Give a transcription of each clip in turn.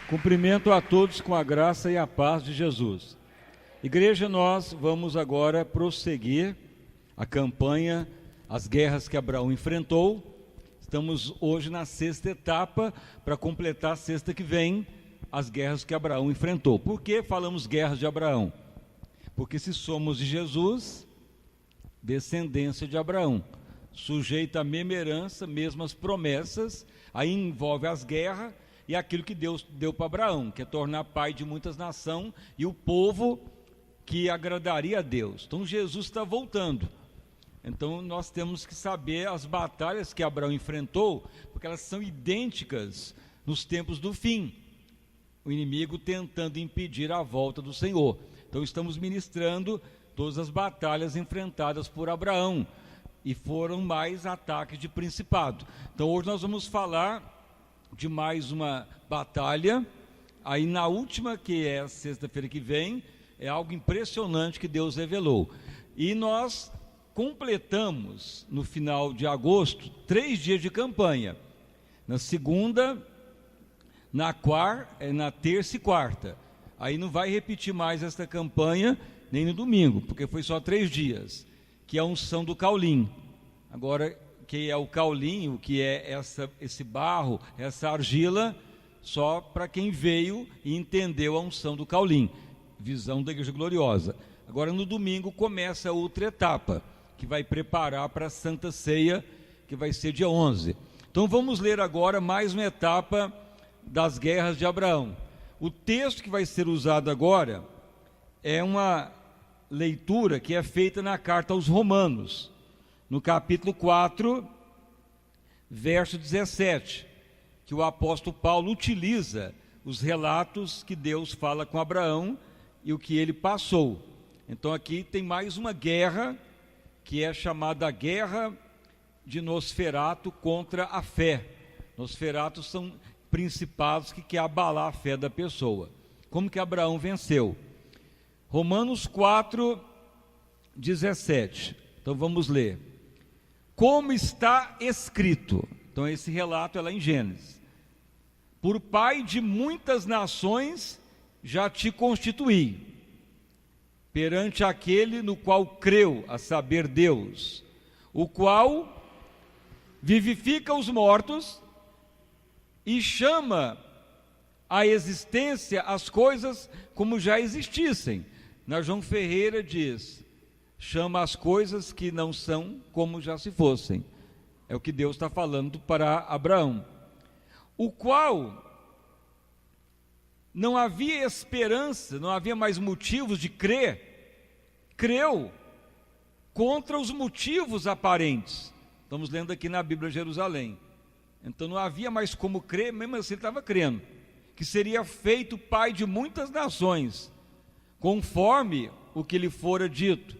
Cumprimento a todos com a graça e a paz de Jesus. Igreja, nós vamos agora prosseguir a campanha, as guerras que Abraão enfrentou. Estamos hoje na sexta etapa, para completar a sexta que vem, as guerras que Abraão enfrentou. Por que falamos guerras de Abraão? Porque se somos de Jesus, descendência de Abraão, sujeita à mesma herança, mesmas promessas, aí envolve as guerras, e aquilo que Deus deu para Abraão, que é tornar pai de muitas nações e o povo que agradaria a Deus. Então Jesus está voltando. Então nós temos que saber as batalhas que Abraão enfrentou, porque elas são idênticas nos tempos do fim. O inimigo tentando impedir a volta do Senhor. Então estamos ministrando todas as batalhas enfrentadas por Abraão. E foram mais ataques de principado. Então hoje nós vamos falar de mais uma batalha. Aí na última, que é a sexta-feira que vem, é algo impressionante que Deus revelou. E nós completamos no final de agosto 3 dias de campanha. Na segunda, na terça e quarta. Aí não vai repetir mais esta campanha nem no domingo, porque foi só 3 dias, que é a unção do caulim. Agora, que é o caulim, o que é esse barro, essa argila, só para quem veio e entendeu a unção do caulim, visão da Igreja Gloriosa. Agora no domingo começa a outra etapa, que vai preparar para a Santa Ceia, que vai ser dia 11. Então vamos ler agora mais uma etapa das guerras de Abraão. O texto que vai ser usado agora é uma leitura que é feita na carta aos Romanos, no capítulo 4, verso 17, que o apóstolo Paulo utiliza os relatos que Deus fala com Abraão e o que ele passou. Então aqui tem mais uma guerra, que é chamada guerra de Nosferato contra a fé. Nosferatos são principados que querem abalar a fé da pessoa. Como que Abraão venceu? Romanos 4, 17. Então vamos ler. Como está escrito, então esse relato é lá em Gênesis: por pai de muitas nações já te constituí, perante aquele no qual creu, a saber, Deus, o qual vivifica os mortos e chama à existência as coisas como já existissem. Na João Ferreira diz: chama as coisas que não são como já se fossem. É o que Deus está falando para Abraão. O qual não havia esperança, não havia mais motivos de crer, creu contra os motivos aparentes. Estamos lendo aqui na Bíblia Jerusalém. Então não havia mais como crer, mesmo assim ele estava crendo, que seria feito pai de muitas nações, conforme o que lhe fora dito: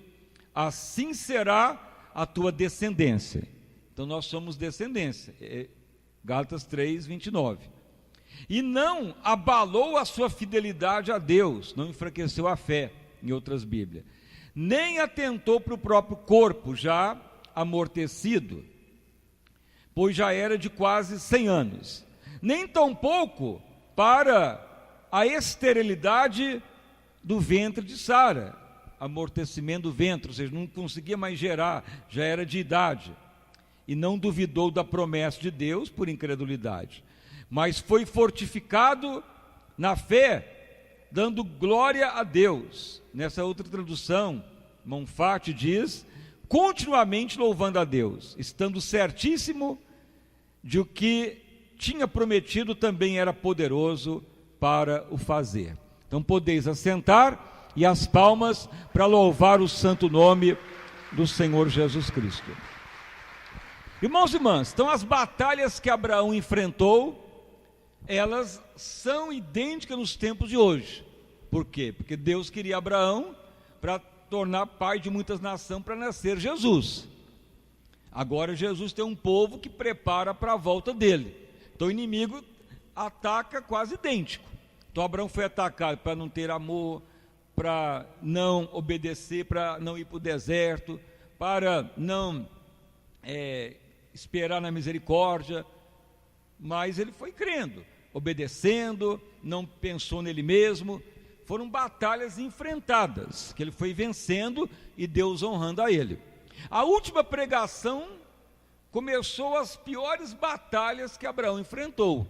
assim será a tua descendência. Então nós somos descendência. Gálatas 3, 29. E não abalou a sua fidelidade a Deus, não enfraqueceu a fé, em outras Bíblias, nem atentou para o próprio corpo, já amortecido, pois já era de quase 100 anos, nem tampouco para a esterilidade do ventre de Sara, amortecimento do ventre, ou seja, não conseguia mais gerar, já era de idade, e não duvidou da promessa de Deus por incredulidade, mas foi fortificado na fé, dando glória a Deus. Nessa outra tradução, Monfate diz: continuamente louvando a Deus, estando certíssimo de o que tinha prometido também era poderoso para o fazer. Então podeis assentar, e as palmas para louvar o santo nome do Senhor Jesus Cristo. Irmãos e irmãs, então as batalhas que Abraão enfrentou, elas são idênticas nos tempos de hoje. Por quê? Porque Deus queria Abraão para tornar pai de muitas nações, para nascer Jesus. Agora Jesus tem um povo que prepara para a volta dele. Então o inimigo ataca quase idêntico. Então Abraão foi atacado para não ter amor, para não obedecer, para não ir para o deserto, para não esperar na misericórdia, mas ele foi crendo. obedecendo, não pensou nele mesmo. Foram batalhas enfrentadas, que ele foi vencendo e Deus honrando a ele. A última pregação começou as piores batalhas que Abraão enfrentou,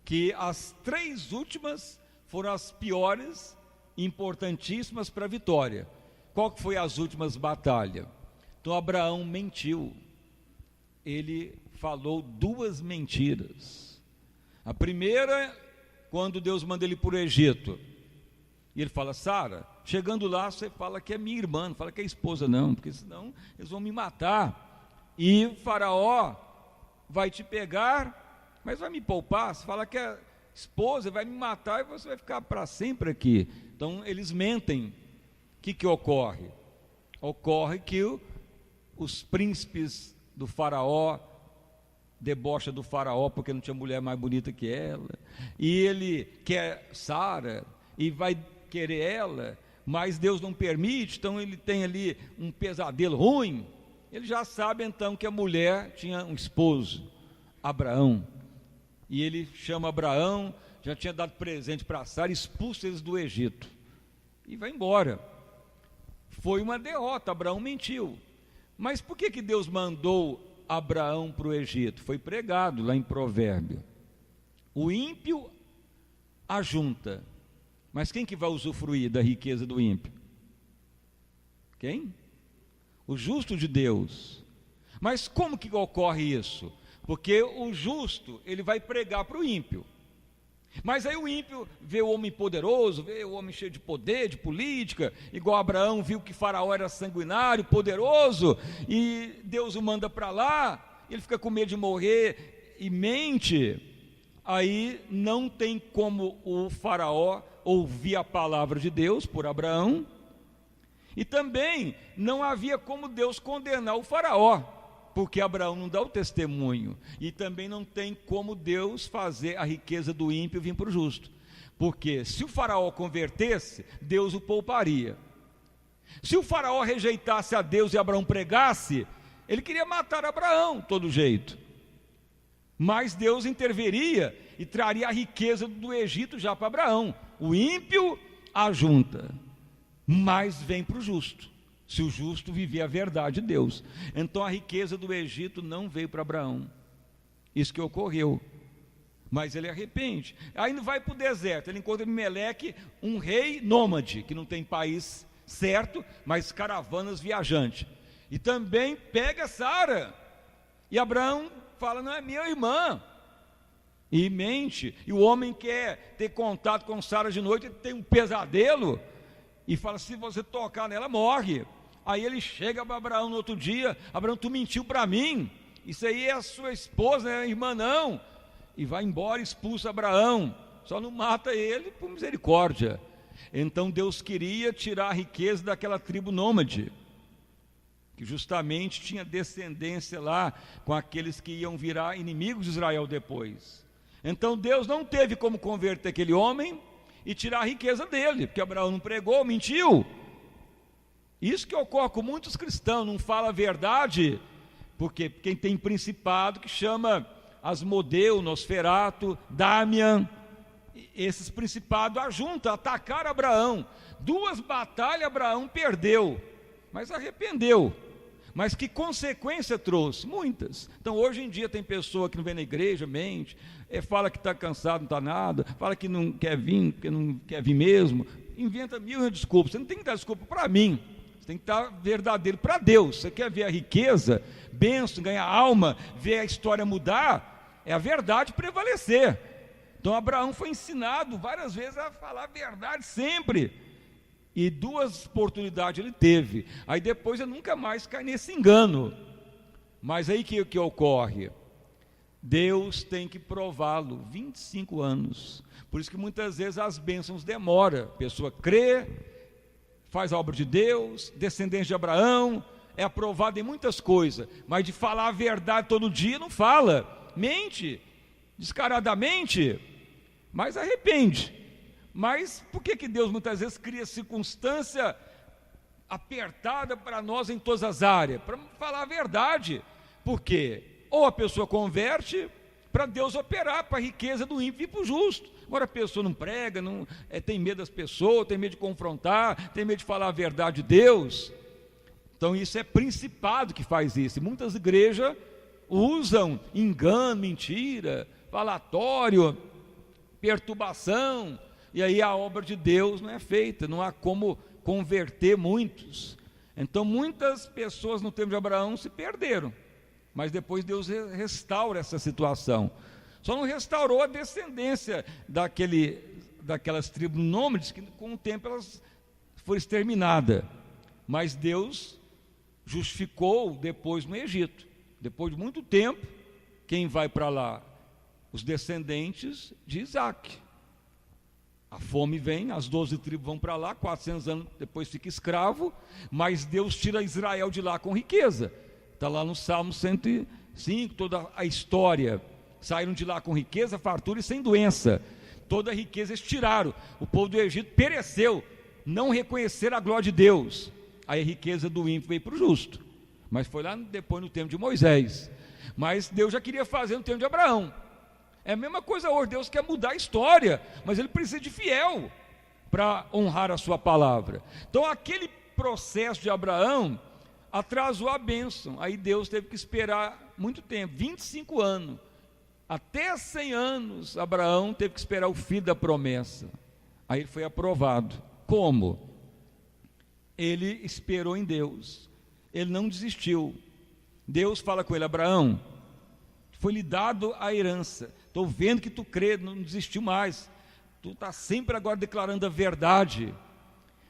que as 3 últimas foram as piores, importantíssimas para a vitória. Qual que foi as últimas batalhas? Então Abraão mentiu, ele falou 2 mentiras. A primeira, quando Deus manda ele para o Egito, e ele fala: Sara, chegando lá você fala que é minha irmã, não fala que é esposa não, porque senão eles vão me matar, e o faraó vai te pegar, mas vai me poupar. Você fala que é esposa, vai me matar e você vai ficar para sempre aqui. Então eles mentem. O que ocorre? Ocorre que os príncipes do faraó debocha do faraó porque não tinha mulher mais bonita que ela, e ele quer Sara e vai querer ela, mas Deus não permite. Então ele tem ali um pesadelo ruim. Ele já sabe então que a mulher tinha um esposo, Abraão, e ele chama Abraão, já tinha dado presente para Sara, expulsa eles do Egito e vai embora. Foi uma derrota, Abraão mentiu. Mas por que Deus mandou Abraão para o Egito? Foi pregado lá em Provérbio. O ímpio ajunta, mas quem que vai usufruir da riqueza do ímpio? Quem? O justo de Deus. Mas como que ocorre isso? Porque o justo, ele vai pregar para o ímpio. Mas aí o ímpio vê o homem poderoso, vê o homem cheio de poder, de política, igual Abraão viu que Faraó era sanguinário, poderoso, e Deus o manda para lá, ele fica com medo de morrer e mente. Aí não tem como o Faraó ouvir a palavra de Deus por Abraão, e também não havia como Deus condenar o Faraó, porque Abraão não dá o testemunho, e também não tem como Deus fazer a riqueza do ímpio vir para o justo, porque se o faraó convertesse, Deus o pouparia. Se o faraó rejeitasse a Deus e Abraão pregasse, ele queria matar Abraão de todo jeito, mas Deus interveria e traria a riqueza do Egito já para Abraão. O ímpio ajunta, mas vem para o justo, se o justo viver a verdade de Deus. Então a riqueza do Egito não veio para Abraão, isso que ocorreu, mas ele arrepende. Aí vai para o deserto, ele encontra em Meleque um rei nômade, que não tem país certo, mas caravanas viajantes, e também pega Sara, e Abraão fala: não é minha irmã, e mente, e o homem quer ter contato com Sara de noite, ele tem um pesadelo, e fala: se você tocar nela, morre. Aí ele chega para Abraão no outro dia: Abraão, tu mentiu para mim, isso aí é a sua esposa, não é a irmã não. E vai embora, expulsa Abraão, só não mata ele por misericórdia. Então Deus queria tirar a riqueza daquela tribo nômade, que justamente tinha descendência lá com aqueles que iam virar inimigos de Israel depois. Então Deus não teve como converter aquele homem e tirar a riqueza dele, porque Abraão não pregou, mentiu. Isso que ocorre com muitos cristãos, não fala a verdade, porque quem tem principado que chama Asmodeu, Nosferato, Damian, esses principados ajuntam, atacaram Abraão. 2 batalhas Abraão perdeu, mas arrependeu. Mas que consequência trouxe? Muitas. Então hoje em dia tem pessoa que não vem na igreja, mente, fala que está cansado, não está nada, fala que não quer vir, porque não quer vir mesmo, inventa 1000 desculpas. Você não tem que dar desculpa para mim, você tem que estar verdadeiro para Deus. Você quer ver a riqueza, bênção, ganhar alma, ver a história mudar, é a verdade prevalecer. Então Abraão foi ensinado várias vezes a falar a verdade sempre, e 2 oportunidades ele teve. Aí depois ele nunca mais cai nesse engano. Mas aí que ocorre? Deus tem que prová-lo 25 anos. Por isso que muitas vezes as bênçãos demoram. A pessoa crê, faz a obra de Deus, descendente de Abraão, é aprovado em muitas coisas, mas de falar a verdade todo dia não fala, mente descaradamente, mas arrepende. Mas por que Deus muitas vezes cria circunstância apertada para nós em todas as áreas? Para falar a verdade. Por quê? Ou a pessoa converte, para Deus operar, para a riqueza do ímpio e para o justo. Agora a pessoa não prega, tem medo das pessoas, tem medo de confrontar, tem medo de falar a verdade de Deus. Então isso é principado que faz isso. E muitas igrejas usam engano, mentira, falatório, perturbação, e aí a obra de Deus não é feita, não há como converter muitos. Então muitas pessoas no tempo de Abraão se perderam, mas depois Deus restaura essa situação. Só não restaurou a descendência daquelas tribos nômades, que com o tempo elas foram exterminadas, mas Deus justificou depois no Egito. Depois de muito tempo, quem vai para lá? Os descendentes de Isaac. A fome vem, as 12 tribos vão para lá, 400 anos depois fica escravo, mas Deus tira Israel de lá com riqueza. Está lá no Salmo 105, toda a história. Saíram de lá com riqueza, fartura e sem doença. Toda a riqueza eles tiraram. O povo do Egito pereceu, não reconheceram a glória de Deus. Aí a riqueza do ímpio veio para o justo. Mas foi lá depois no tempo de Moisés. Mas Deus já queria fazer no tempo de Abraão. É a mesma coisa hoje, Deus quer mudar a história, mas Ele precisa de fiel para honrar a sua palavra. Então aquele processo de Abraão atrasou a bênção. Aí Deus teve que esperar muito tempo, 25 anos. Até 100 anos Abraão teve que esperar o filho da promessa. Aí ele foi aprovado. Como? Ele esperou em Deus. Ele não desistiu. Deus fala com ele: Abraão, foi-lhe dado a herança. Estou vendo que tu crê, não desistiu mais. Tu está sempre agora declarando a verdade.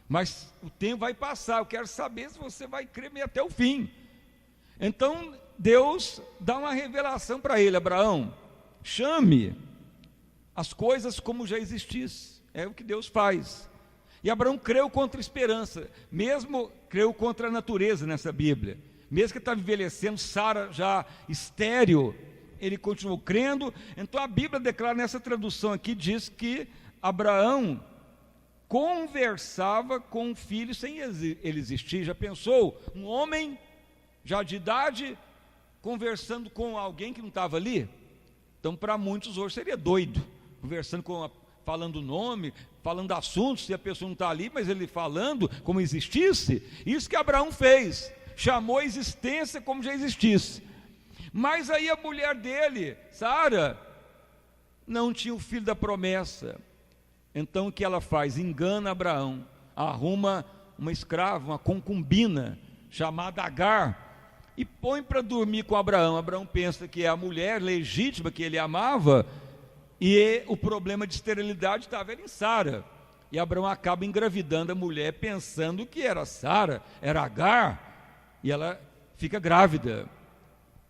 Mas o tempo vai passar. Eu quero saber se você vai crer até o fim. Então Deus dá uma revelação para ele: Abraão, chame as coisas como já existisse. É o que Deus faz. E Abraão creu contra a esperança, mesmo creu contra a natureza nessa Bíblia. Mesmo que estava envelhecendo, Sara já estéril, ele continuou crendo. Então a Bíblia declara nessa tradução aqui, diz que Abraão conversava com o filho sem ele existir. Já pensou? Um homem já de idade conversando com alguém que não estava ali? Então para muitos hoje seria doido, conversando falando o nome, falando assuntos, se a pessoa não está ali, mas ele falando como existisse. Isso que Abraão fez, chamou a existência como já existisse. Mas aí a mulher dele, Sara, não tinha o filho da promessa. Então o que ela faz? Engana Abraão, arruma uma escrava, uma concubina, chamada Agar, e põe para dormir com Abraão. Abraão pensa que é a mulher legítima que ele amava, e o problema de esterilidade estava em Sara. E Abraão acaba engravidando a mulher, pensando que era Sara, era Agar, e ela fica grávida.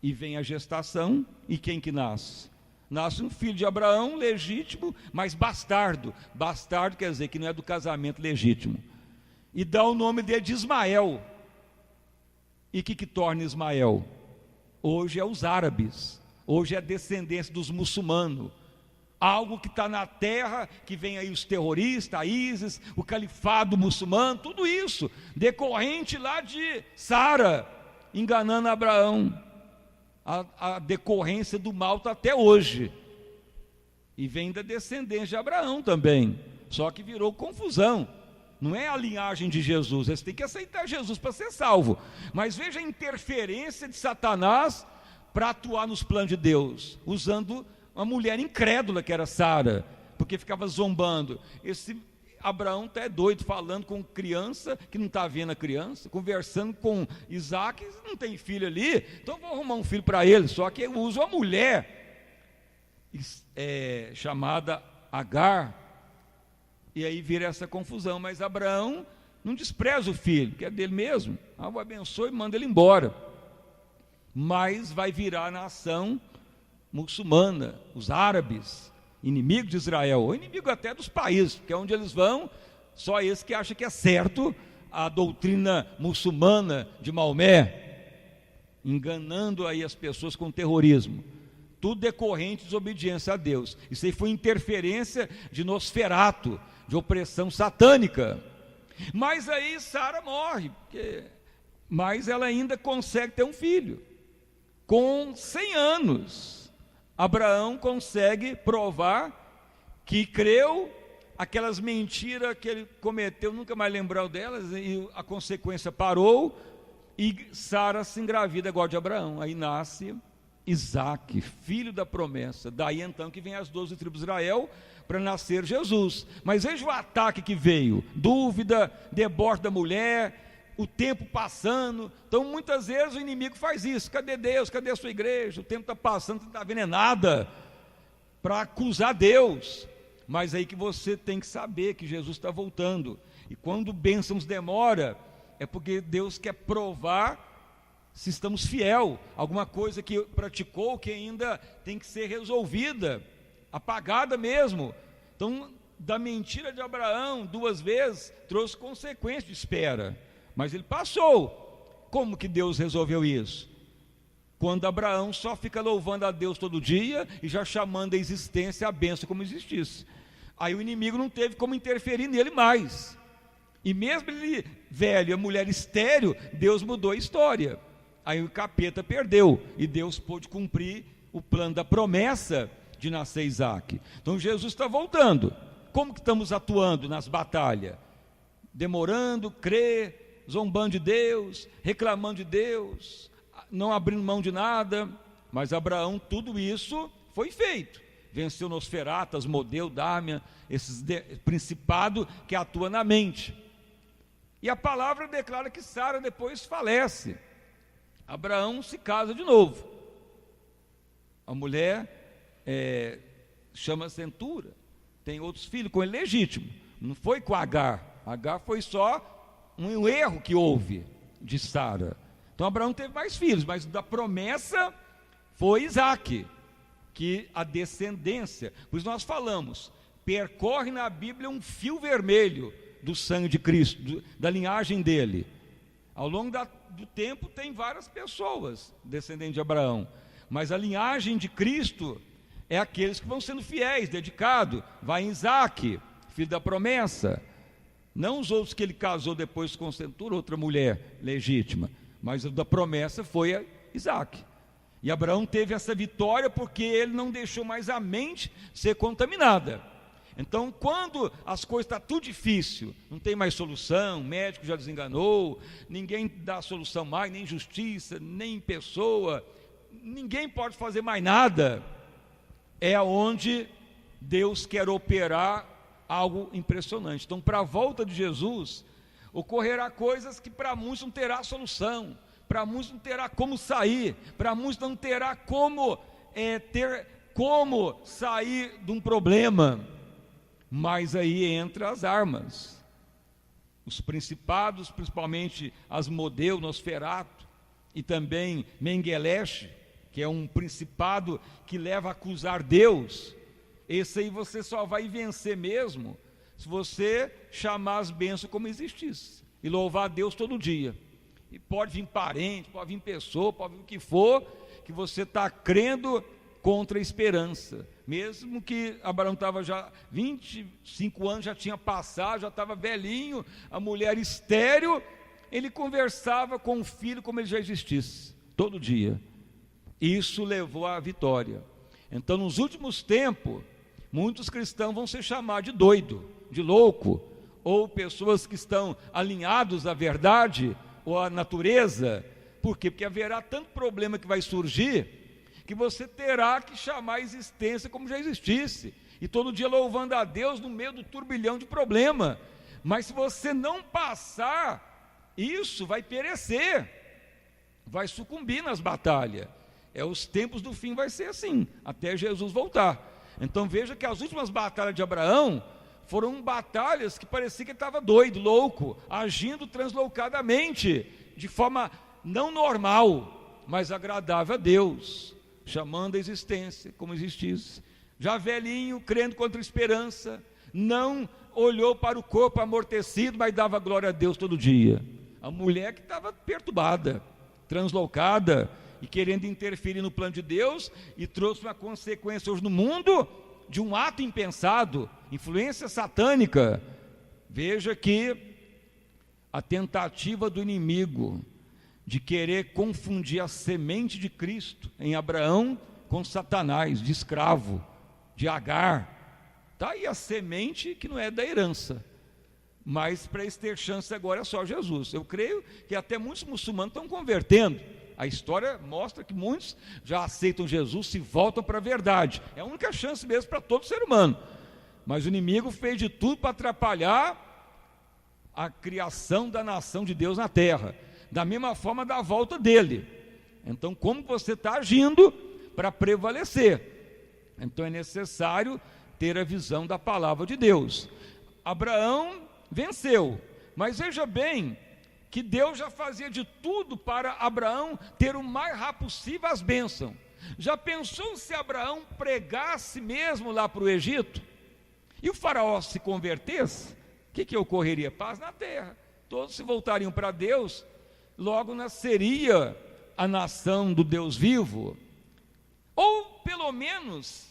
E vem a gestação, e quem que nasce? Nasce um filho de Abraão, legítimo, mas bastardo. Bastardo quer dizer que não é do casamento legítimo. E dá o nome dele de Ismael. E o que torna Ismael? Hoje é os árabes, hoje é a descendência dos muçulmanos. Algo que está na terra, que vem aí os terroristas, a ISIS, o califado muçulmano, tudo isso, decorrente lá de Sara, enganando Abraão. A decorrência do mal está até hoje. E vem da descendência de Abraão também. Só que virou confusão. Não é a linhagem de Jesus. Você tem que aceitar Jesus para ser salvo. Mas veja a interferência de Satanás para atuar nos planos de Deus, usando uma mulher incrédula que era Sara, porque ficava zombando. Esse Abraão está doido, falando com criança que não está vendo a criança, conversando com Isaac, não tem filho ali, então vou arrumar um filho para ele. Só que eu uso a mulher chamada Agar, e aí vira essa confusão. Mas Abraão não despreza o filho, que é dele mesmo, o abençoa e manda ele embora. Mas vai virar a nação muçulmana, os árabes, inimigo de Israel, ou inimigo até dos países, porque é onde eles vão, só esse que acha que é certo a doutrina muçulmana de Maomé, enganando aí as pessoas com terrorismo, tudo decorrente de desobediência a Deus. Isso aí foi interferência de Nosferato, de opressão satânica. Mas aí Sara morre, mas ela ainda consegue ter um filho, com 100 anos, Abraão consegue provar que creu, aquelas mentiras que ele cometeu, nunca mais lembrou delas, e a consequência parou, e Sara se engravida igual de Abraão. Aí nasce Isaque, filho da promessa. Daí então que vem as 12 tribos de Israel para nascer Jesus. Mas veja o ataque que veio: dúvida, deboche da mulher, o tempo passando. Então muitas vezes o inimigo faz isso: cadê Deus, cadê a sua igreja? O tempo está passando, você não está vendo é nada, para acusar Deus. Mas aí que você tem que saber que Jesus está voltando. E quando bênçãos demora, é porque Deus quer provar se estamos fiel, alguma coisa que praticou que ainda tem que ser resolvida, apagada mesmo. Então, da mentira de Abraão 2 vezes, trouxe consequência de espera, mas ele passou. Como que Deus resolveu isso? Quando Abraão só fica louvando a Deus todo dia e já chamando a existência, a bênção como existisse. Aí o inimigo não teve como interferir nele mais. E mesmo ele velho, a mulher estéril, Deus mudou a história. Aí o capeta perdeu e Deus pôde cumprir o plano da promessa de nascer Isaque. Então Jesus está voltando. Como que estamos atuando nas batalhas? Demorando, crer, zombando de Deus, reclamando de Deus, não abrindo mão de nada. Mas Abraão, tudo isso foi feito. Venceu Nosferatu, Asmodeu, Dâmia, esses principados que atuam na mente. E a palavra declara que Sara depois falece. Abraão se casa de novo. A mulher chama Centura, tem outros filhos com ele legítimo. Não foi com Agar. Agar foi só um erro que houve de Sara. Então Abraão teve mais filhos, mas da promessa foi Isaque, que a descendência, pois nós falamos, percorre na Bíblia um fio vermelho do sangue de Cristo, da linhagem dele. Ao longo do tempo tem várias pessoas descendentes de Abraão, mas a linhagem de Cristo é aqueles que vão sendo fiéis, dedicados. Vai em Isaque, filho da promessa, não os outros que ele casou depois com Centura, outra mulher legítima, mas o da promessa foi a Isaque. E Abraão teve essa vitória porque ele não deixou mais a mente ser contaminada. Então, quando as coisas estão tudo difícil, não tem mais solução, o médico já desenganou, ninguém dá solução mais, nem justiça, nem pessoa, ninguém pode fazer mais nada, é onde Deus quer operar algo impressionante. Então, para a volta de Jesus, ocorrerá coisas que para muitos não terá solução, para muitos não terá como sair, para muitos não terá como sair de um problema. Mas aí entra as armas, os principados, principalmente Asmodeu, Nosferatu e também Mengueleche, que é um principado que leva a acusar Deus. Esse aí você só vai vencer mesmo se você chamar as bênçãos como existisse e louvar a Deus todo dia. E pode vir parente, pode vir pessoa, pode vir o que for, que você está crendo contra a esperança. Mesmo que Abraão estava já 25 anos, já tinha passado, já estava velhinho, a mulher estéril, ele conversava com o filho como ele já existisse, todo dia. Isso levou à vitória. Então, nos últimos tempos, muitos cristãos vão ser chamados de doido, de louco, ou pessoas que estão alinhados à verdade ou à natureza. Por quê? Porque haverá tanto problema que vai surgir, que você terá que chamar a existência como já existisse, e todo dia louvando a Deus no meio do turbilhão de problema. Mas se você não passar, isso vai perecer, vai sucumbir nas batalhas. Os tempos do fim vai ser assim, até Jesus voltar. Então veja que as últimas batalhas de Abraão foram batalhas que parecia que ele estava doido, louco, agindo translocadamente, de forma não normal, mas agradável a Deus, chamando a existência como existisse. Já velhinho, crendo contra esperança, não olhou para o corpo amortecido, mas dava glória a Deus todo dia. A mulher que estava perturbada, translocada e querendo interferir no plano de Deus, e trouxe uma consequência hoje no mundo de um ato impensado, influência satânica. Veja que a tentativa do inimigo de querer confundir a semente de Cristo em Abraão com Satanás, de escravo, de Agar. Está aí a semente que não é da herança. Mas para eles ter chance agora é só Jesus. Eu creio que até muitos muçulmanos estão convertendo. A história mostra que muitos já aceitam Jesus, se voltam para a verdade. É a única chance mesmo para todo ser humano. Mas o inimigo fez de tudo para atrapalhar a criação da nação de Deus na terra. Da mesma forma da volta dele. Então, como você está agindo para prevalecer? Então é necessário ter a visão da palavra de Deus. Abraão venceu, mas veja bem que Deus já fazia de tudo para Abraão ter o mais rápido possível as bênçãos. Já pensou se Abraão pregasse mesmo lá para o Egito e o faraó se convertesse? O que ocorreria? Paz na terra, todos se voltariam para Deus, logo nasceria a nação do Deus vivo. Ou pelo menos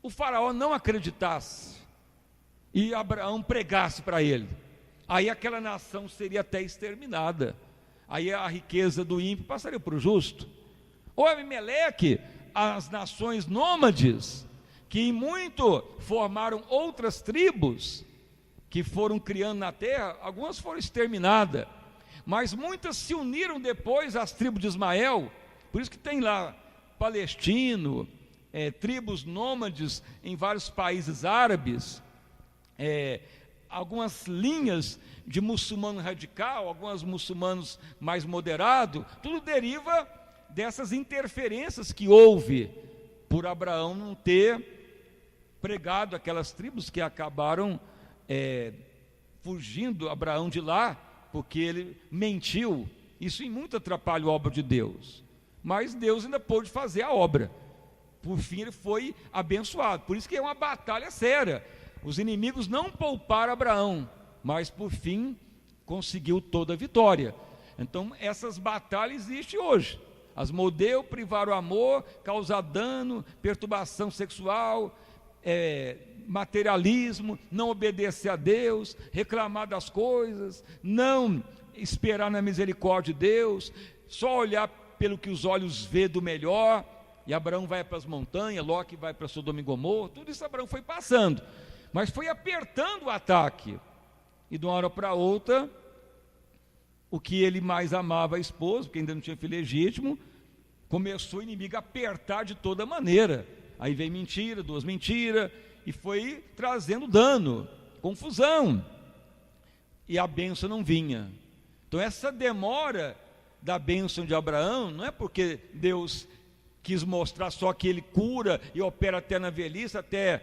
o faraó não acreditasse e Abraão pregasse para ele, aí aquela nação seria até exterminada, aí a riqueza do ímpio passaria para o justo. Ou Abimeleque, as nações nômades, que em muito formaram outras tribos, que foram criando na terra, algumas foram exterminadas, mas muitas se uniram depois às tribos de Ismael. Por isso que tem lá palestino, tribos nômades em vários países árabes, algumas linhas de muçulmano radical, alguns muçulmanos mais moderados. Tudo deriva dessas interferências que houve por Abraão não ter pregado aquelas tribos que acabaram fugindo Abraão de lá, porque ele mentiu. Isso em muito atrapalha a obra de Deus, mas Deus ainda pôde fazer a obra. Por fim ele foi abençoado. Por isso que é uma batalha séria. Os inimigos não pouparam Abraão, mas por fim conseguiu toda a vitória. Então essas batalhas existem hoje. Asmodeu, privar o amor, causar dano, perturbação sexual, materialismo, não obedecer a Deus, reclamar das coisas, não esperar na misericórdia de Deus, só olhar pelo que os olhos vê do melhor. E Abraão vai para as montanhas, Ló vai para Sodoma e Gomorra. Tudo isso Abraão foi passando, mas foi apertando o ataque. E de uma hora para outra, o que ele mais amava a esposa, porque ainda não tinha filho legítimo, começou o inimigo a apertar de toda maneira. Aí veio mentira, 2 mentiras, e foi trazendo dano, confusão, e a bênção não vinha. Então essa demora da bênção de Abraão não é porque Deus quis mostrar só que ele cura e opera até na velhice, até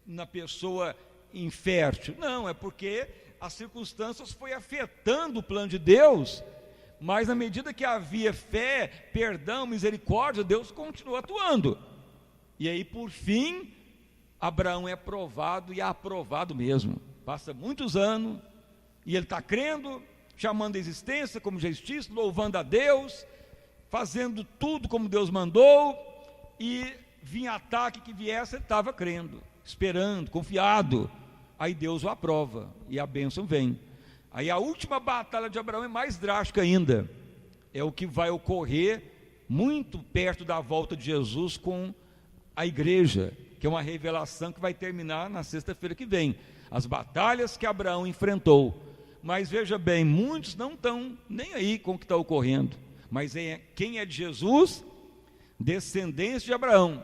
na pessoa infértil. Não, é porque as circunstâncias foi afetando o plano de Deus, mas na medida que havia fé, perdão, misericórdia, Deus continuou atuando. E aí por fim Abraão é aprovado, e é aprovado mesmo. Passa muitos anos e ele está crendo, chamando a existência como justiça, louvando a Deus, fazendo tudo como Deus mandou, e vinha ataque que viesse, ele estava crendo, esperando, confiado. Aí Deus o aprova e a bênção vem. Aí a última batalha de Abraão é mais drástica ainda, é o que vai ocorrer muito perto da volta de Jesus com a igreja, que é uma revelação que vai terminar na sexta-feira que vem. As batalhas que Abraão enfrentou. Mas veja bem, muitos não estão nem aí com o que está ocorrendo. Mas quem é de Jesus, descendência de Abraão,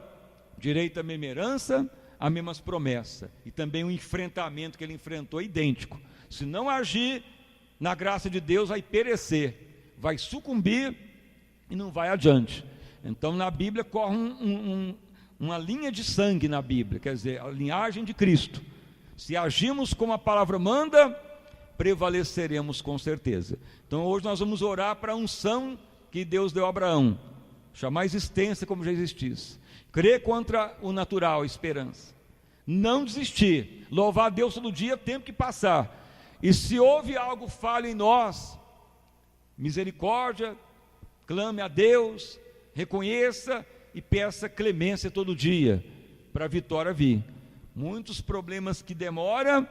direito à mesma herança, as mesmas promessas, e também o enfrentamento que ele enfrentou é idêntico. Se não agir na graça de Deus, vai perecer, vai sucumbir e não vai adiante. Então na Bíblia corre uma linha de sangue na Bíblia, quer dizer, a linhagem de Cristo. Se agimos como a palavra manda, prevaleceremos com certeza. Então hoje nós vamos orar para a unção que Deus deu a Abraão, chamar a existência como já existisse, crer contra o natural, a esperança, não desistir, louvar a Deus todo dia, tempo que passar. E se houve algo falho em nós, misericórdia, clame a Deus, reconheça e peça clemência todo dia, para a vitória vir. Muitos problemas que demora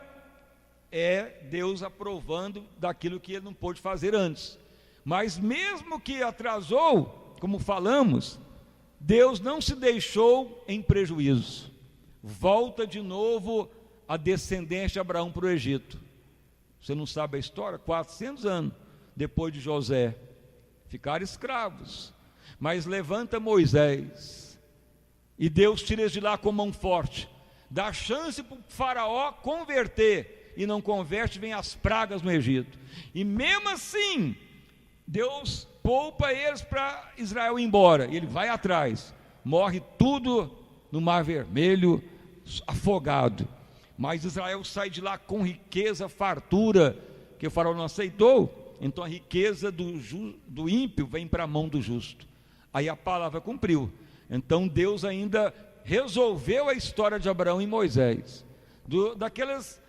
é Deus aprovando daquilo que ele não pôde fazer antes. Mas mesmo que atrasou, como falamos, Deus não se deixou em prejuízo. Volta de novo a descendência de Abraão para o Egito. Você não sabe a história? 400 anos depois de José, ficaram escravos. Mas levanta Moisés, e Deus tira eles de lá com mão forte, dá chance para o faraó converter, e não converte, vem as pragas no Egito. E mesmo assim, Deus poupa eles para Israel ir embora, e ele vai atrás, morre tudo no Mar Vermelho, afogado. Mas Israel sai de lá com riqueza, fartura, que o faraó não aceitou. Então a riqueza do ímpio vem para a mão do justo. Aí a palavra cumpriu. Então Deus ainda resolveu a história de Abraão e Moisés. Daquelas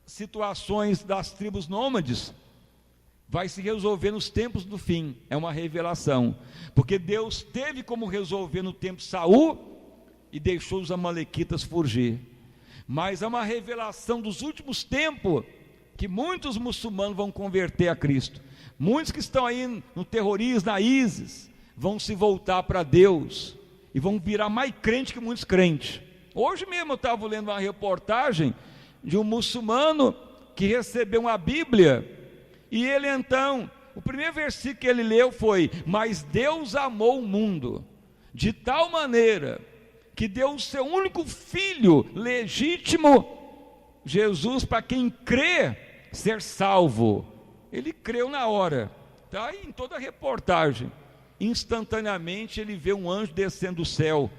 situações das tribos nômades, vai se resolver nos tempos do fim. É uma revelação, porque Deus teve como resolver no tempo de Saul e deixou os amalequitas fugir. Mas é uma revelação dos últimos tempos, que muitos muçulmanos vão converter a Cristo. Muitos que estão aí no terrorismo, na ISIS, vão se voltar para Deus e vão virar mais crente que muitos crentes. Hoje mesmo eu estava lendo uma reportagem de um muçulmano que recebeu uma Bíblia, e ele então, o primeiro versículo que ele leu foi: mas Deus amou o mundo de tal maneira que deu o seu único filho legítimo, Jesus, para quem crê ser salvo. Ele creu na hora, está aí em toda a reportagem. Instantaneamente ele vê um anjo descendo do céu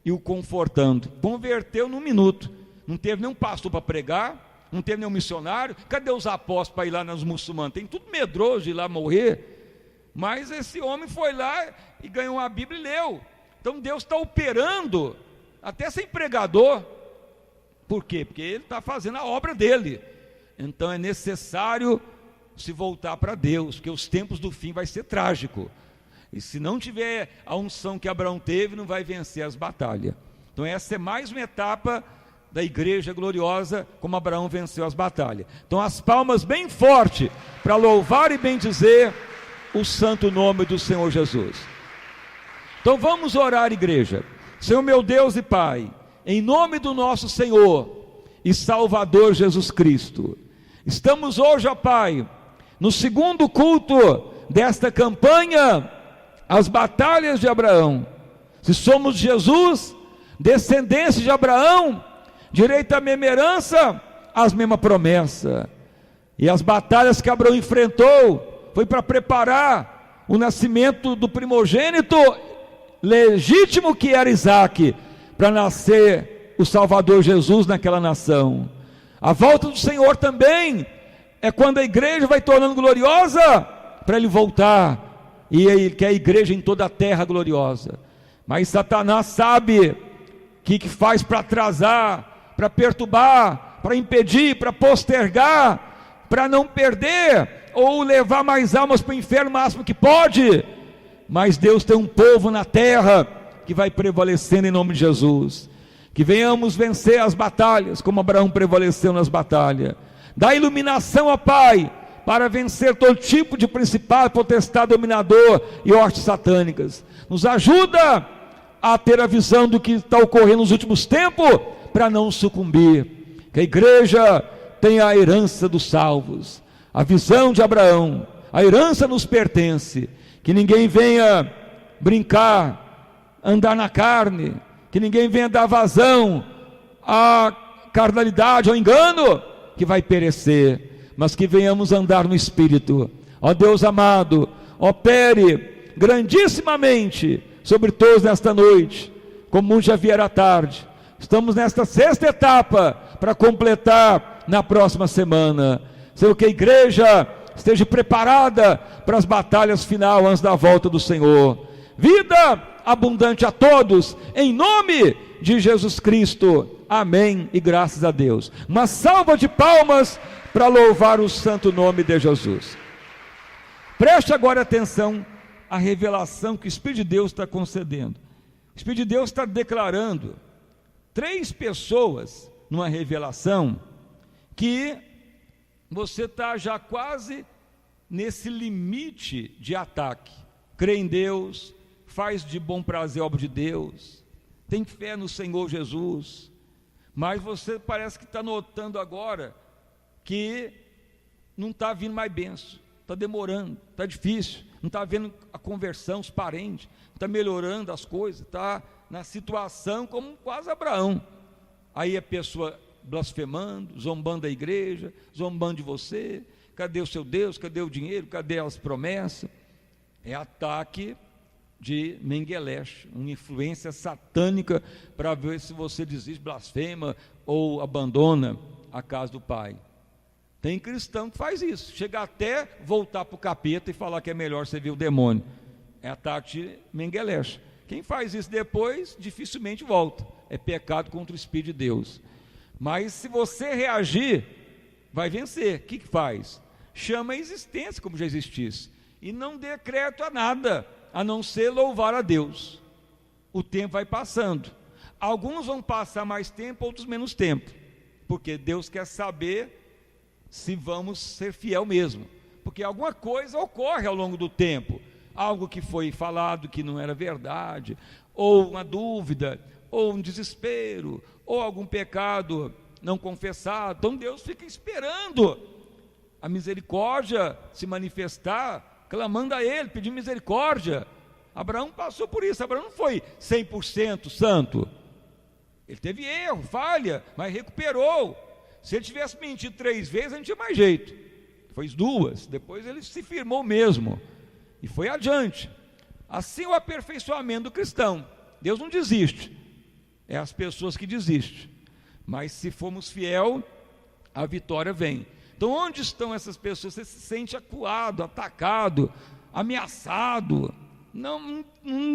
e o confortando. Converteu num minuto. Não teve nenhum pastor para pregar, não teve nenhum missionário. Cadê os apóstolos para ir lá nos muçulmanos? Tem tudo medroso de ir lá morrer. Mas esse homem foi lá e ganhou a Bíblia e leu. Então Deus está operando até sem pregador. Por quê? Porque Ele está fazendo a obra dele. Então é necessário se voltar para Deus, porque os tempos do fim vai ser trágico. E se não tiver a unção que Abraão teve, não vai vencer as batalhas. Então essa é mais uma etapa da igreja gloriosa, como Abraão venceu as batalhas. Então as palmas bem forte para louvar e bendizer o santo nome do Senhor Jesus. Então vamos orar, igreja. Senhor meu Deus e Pai, em nome do nosso Senhor e Salvador Jesus Cristo, estamos hoje, ó Pai, no segundo culto desta campanha, as batalhas de Abraão. Se somos Jesus, descendência de Abraão, direito à mesma herança, as mesmas promessas. E as batalhas que Abraão enfrentou, foi para preparar o nascimento do primogênito legítimo que era Isaque, para nascer o Salvador Jesus naquela nação. A volta do Senhor também é quando a igreja vai tornando gloriosa, para Ele voltar, e Ele quer a igreja em toda a terra gloriosa. Mas Satanás sabe o que faz para atrasar, para perturbar, para impedir, para postergar, para não perder, ou levar mais almas para o inferno o máximo que pode. Mas Deus tem um povo na terra que vai prevalecendo em nome de Jesus. Que venhamos vencer as batalhas, como Abraão prevaleceu nas batalhas. Dá iluminação, ó Pai, para vencer todo tipo de principado, potestade, dominador e hostes satânicas. Nos ajuda a ter a visão do que está ocorrendo nos últimos tempos, para não sucumbir. Que a igreja tenha a herança dos salvos, a visão de Abraão. A herança nos pertence. Que ninguém venha brincar, andar na carne, que ninguém venha dar vazão à carnalidade, ao engano, que vai perecer, mas que venhamos andar no Espírito. Ó Deus amado, opere grandissimamente sobre todos nesta noite, como muitos já vieram à tarde. Estamos nesta sexta etapa, para completar na próxima semana. Senhor, que a igreja esteja preparada para as batalhas final antes da volta do Senhor. Vida abundante a todos, em nome de Jesus Cristo. Amém e graças a Deus. Uma salva de palmas para louvar o santo nome de Jesus. Preste agora atenção à revelação que o Espírito de Deus está concedendo. O Espírito de Deus está declarando 3 pessoas numa revelação que você está já quase nesse limite de ataque. Crê em Deus, faz de bom prazer a obra de Deus, tem fé no Senhor Jesus, mas você parece que está notando agora que não está vindo mais bênção, está demorando, está difícil, não está vendo a conversão, os parentes, está melhorando as coisas, está na situação como quase Abraão. Aí a pessoa blasfemando, zombando da igreja, zombando de você, cadê o seu Deus, cadê o dinheiro, cadê as promessas? É ataque de Mengelesh, uma influência satânica para ver se você desiste, blasfema ou abandona a casa do Pai. Tem cristão que faz isso, chega até voltar para o capeta e falar que é melhor você ver o demônio. É ataque de Mengelesh. Quem faz isso depois, dificilmente volta. É pecado contra o Espírito de Deus. Mas se você reagir, vai vencer. O que faz? Chama a existência como já existisse. E não dê crédito a nada, a não ser louvar a Deus. O tempo vai passando. Alguns vão passar mais tempo, outros menos tempo. Porque Deus quer saber se vamos ser fiel mesmo. Porque alguma coisa ocorre ao longo do tempo. Algo que foi falado que não era verdade, ou uma dúvida, ou um desespero, ou algum pecado não confessado. Então Deus fica esperando a misericórdia se manifestar, clamando a Ele, pedindo misericórdia. Abraão passou por isso. Abraão não foi 100% santo, ele teve erro, falha, mas recuperou. Se ele tivesse mentido 3 vezes, não tinha mais jeito. Foi 2, depois ele se firmou mesmo e foi adiante. Assim o aperfeiçoamento do cristão. Deus não desiste, é as pessoas que desistem, mas se formos fiel, a vitória vem. Então onde estão essas pessoas? Você se sente acuado, atacado, ameaçado, não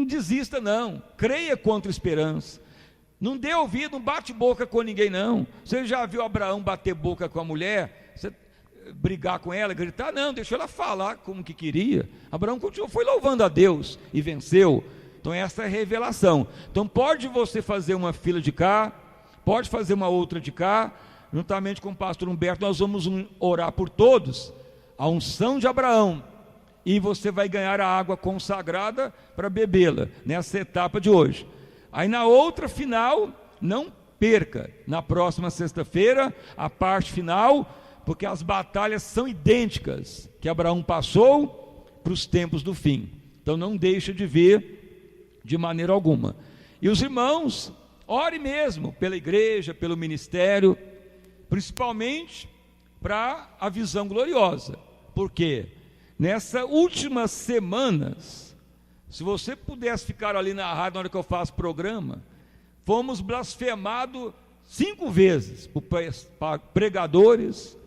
desista não, creia contra a esperança, não dê ouvido, não bate boca com ninguém não. Você já viu Abraão bater boca com a mulher, você brigar com ela, gritar? Não, deixou ela falar como que queria. Abraão continuou, foi louvando a Deus e venceu. Então essa é a revelação. Então pode você fazer uma fila de cá, pode fazer uma outra de cá, juntamente com o pastor Humberto, nós vamos orar por todos, a unção de Abraão, e você vai ganhar a água consagrada para bebê-la, nessa etapa de hoje. Aí na outra final, não perca, na próxima sexta-feira, a parte final, porque as batalhas são idênticas, que Abraão passou para os tempos do fim. Então não deixa de ver de maneira alguma. E os irmãos, ore mesmo pela igreja, pelo ministério, principalmente para a visão gloriosa, porque nessas últimas semanas, se você pudesse ficar ali na rádio na hora que eu faço programa, fomos blasfemados 5 vezes por pregadores,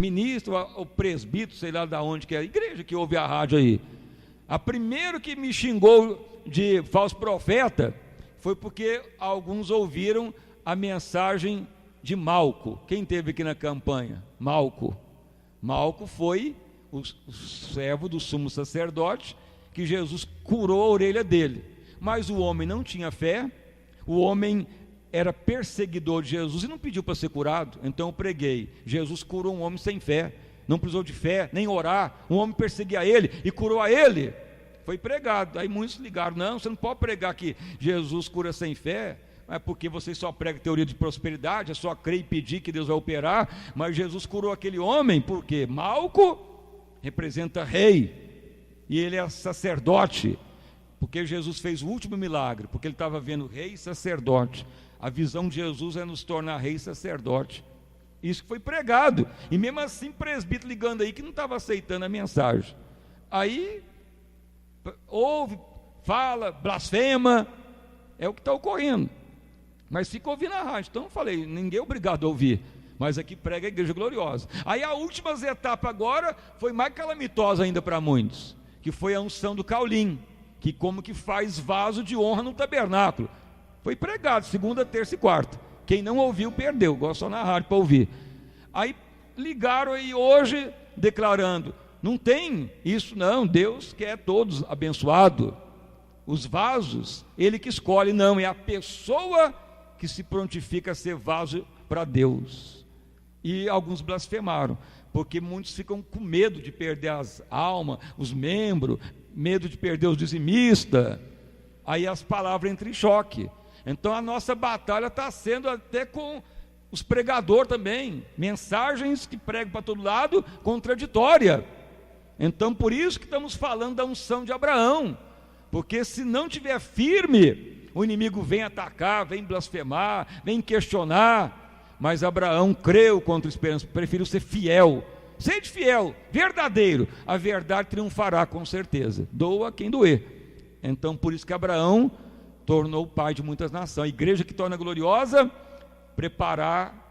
ministro, o presbítero, sei lá de onde que é, a igreja que ouve a rádio aí. A primeiro que me xingou de falso profeta foi porque alguns ouviram a mensagem de Malco. Quem teve aqui na campanha? Malco foi o servo do sumo sacerdote, que Jesus curou a orelha dele, mas o homem não tinha fé, o homem era perseguidor de Jesus e não pediu para ser curado. Então eu preguei, Jesus curou um homem sem fé, não precisou de fé, nem orar, um homem perseguia ele e curou a ele, foi pregado. Aí muitos ligaram, não, você não pode pregar que Jesus cura sem fé, é porque você só prega teoria de prosperidade, é só crer e pedir que Deus vai operar. Mas Jesus curou aquele homem, porque Malco representa rei, e ele é sacerdote, porque Jesus fez o último milagre, porque ele estava vendo rei e sacerdote. A visão de Jesus é nos tornar rei e sacerdote. Isso que foi pregado, e mesmo assim presbítero ligando aí que não estava aceitando a mensagem. Aí ouve, fala, blasfema, é o que está ocorrendo, mas fica ouvindo a rádio. Então eu falei, ninguém é obrigado a ouvir, mas aqui prega a igreja gloriosa. Aí a última etapa agora foi mais calamitosa ainda para muitos, que foi a unção do Caulim, que como que faz vaso de honra no tabernáculo. Foi pregado segunda, terça e quarta. Quem não ouviu perdeu, gosta só na rádio para ouvir. Aí ligaram aí hoje declarando, não tem isso não, Deus quer todos abençoados. Os vasos, Ele que escolhe, não, é a pessoa que se prontifica a ser vaso para Deus. E alguns blasfemaram, porque muitos ficam com medo de perder as almas, os membros, medo de perder os dizimistas, Aí as palavras entram em choque. Então a nossa batalha está sendo até com os pregadores também, mensagens que pregam para todo lado, contraditória. Então por isso que estamos falando da unção de Abraão, porque se não tiver firme, o inimigo vem atacar, vem blasfemar, vem questionar. Mas Abraão creu contra a esperança, preferiu ser fiel. Sede fiel, verdadeiro, a verdade triunfará com certeza, doa quem doer. Então por isso que Abraão tornou pai de muitas nações. A igreja que torna gloriosa, preparar